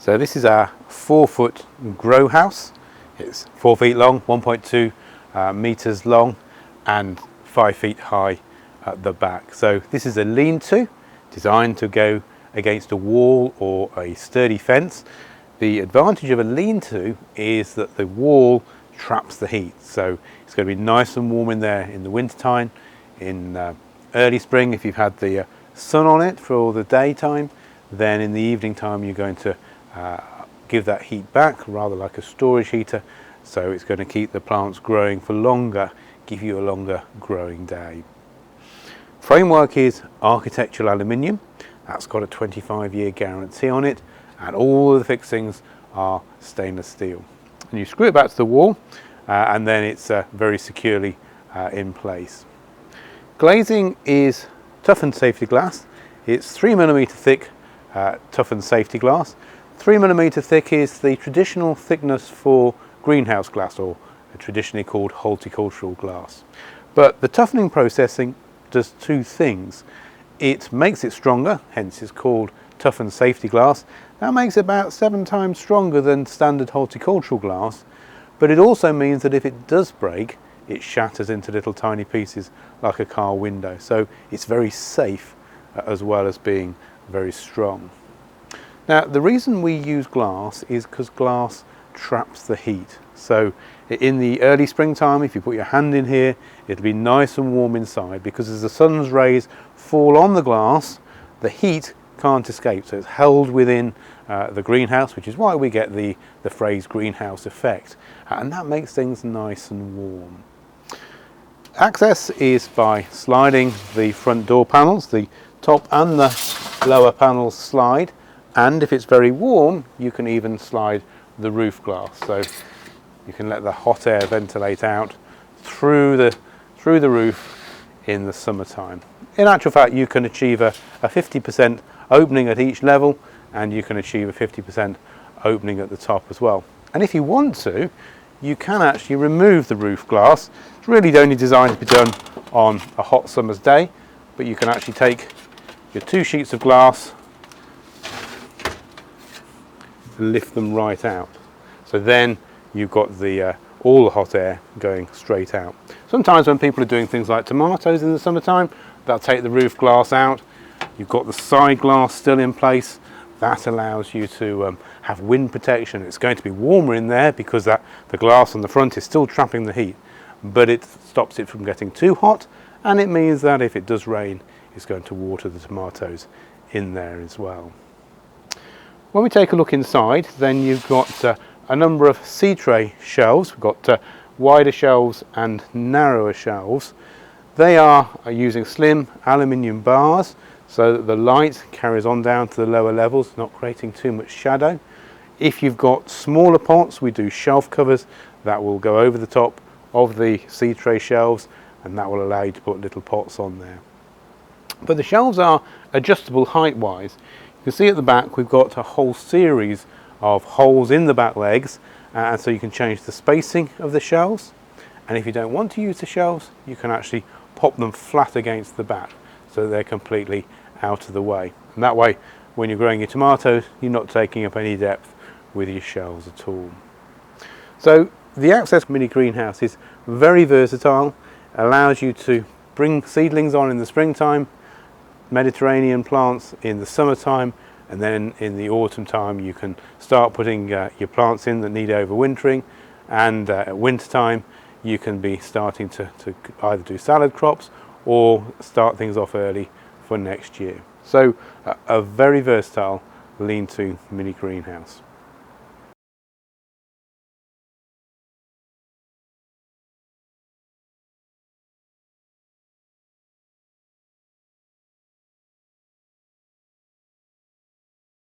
So this is our 4-foot grow house. It's 4 feet long, 1.2 meters long and 5 feet high at the back. So this is a lean-to designed to go against a wall or a sturdy fence. The advantage of a lean-to is that the wall traps the heat, so it's going to be nice and warm in there in the winter time. In early spring, if you've had the sun on it for the daytime, then in the evening time you're going to give that heat back, rather like a storage heater, so it's going to keep the plants growing for longer, give you a longer growing day. Framework is architectural aluminium. That's got a 25-year guarantee on it, and all of the fixings are stainless steel. And you screw it back to the wall and then it's very securely in place. Glazing is toughened safety glass. It's 3mm thick toughened safety glass. 3mm thick is the traditional thickness for greenhouse glass, or traditionally called horticultural glass. But the toughening processing does two things. It makes it stronger, hence it's called toughened safety glass. That makes it about 7 times stronger than standard horticultural glass, but it also means that if it does break, it shatters into little tiny pieces like a car window. So it's very safe as well as being very strong. Now, the reason we use glass is because glass traps the heat. So in the early springtime, if you put your hand in here, it'll be nice and warm inside, because as the sun's rays fall on the glass, the heat can't escape, so it's held within the greenhouse, which is why we get the phrase greenhouse effect, and that makes things nice and warm. Access is by sliding the front door panels. The top and the lower panels slide, and if it's very warm you can even slide the roof glass, so you can let the hot air ventilate out through the roof in the summertime. In actual fact, you can achieve a 50% opening at each level, and you can achieve a 50% opening at the top as well. And if you want to, you can actually remove the roof glass. It's really only designed to be done on a hot summer's day, but you can actually take your 2 sheets of glass and lift them right out. So then you've got all the hot air going straight out. Sometimes when people are doing things like tomatoes in the summertime, they'll take the roof glass out. You've got the side glass still in place. That allows you to have wind protection. It's going to be warmer in there because the glass on the front is still trapping the heat, but it stops it from getting too hot, and it means that if it does rain, it's going to water the tomatoes in there as well. When we take a look inside, then you've got a number of seed tray shelves. We've got wider shelves and narrower shelves. They are using slim aluminium bars so that the light carries on down to the lower levels, not creating too much shadow. If you've got smaller pots, we do shelf covers that will go over the top of the seed tray shelves, and that will allow you to put little pots on there. But the shelves are adjustable height-wise. You can see at the back we've got a whole series of holes in the back legs, and so you can change the spacing of the shelves. And if you don't want to use the shelves, you can actually pop them flat against the back so they're completely out of the way. And that way, when you're growing your tomatoes, you're not taking up any depth with your shelves at all. So the Access mini greenhouse is very versatile, allows you to bring seedlings on in the springtime, Mediterranean plants in the summertime, and then in the autumn time you can start putting your plants in that need overwintering, and at winter time you can be starting to either do salad crops or start things off early for next year. So a very versatile lean-to mini greenhouse.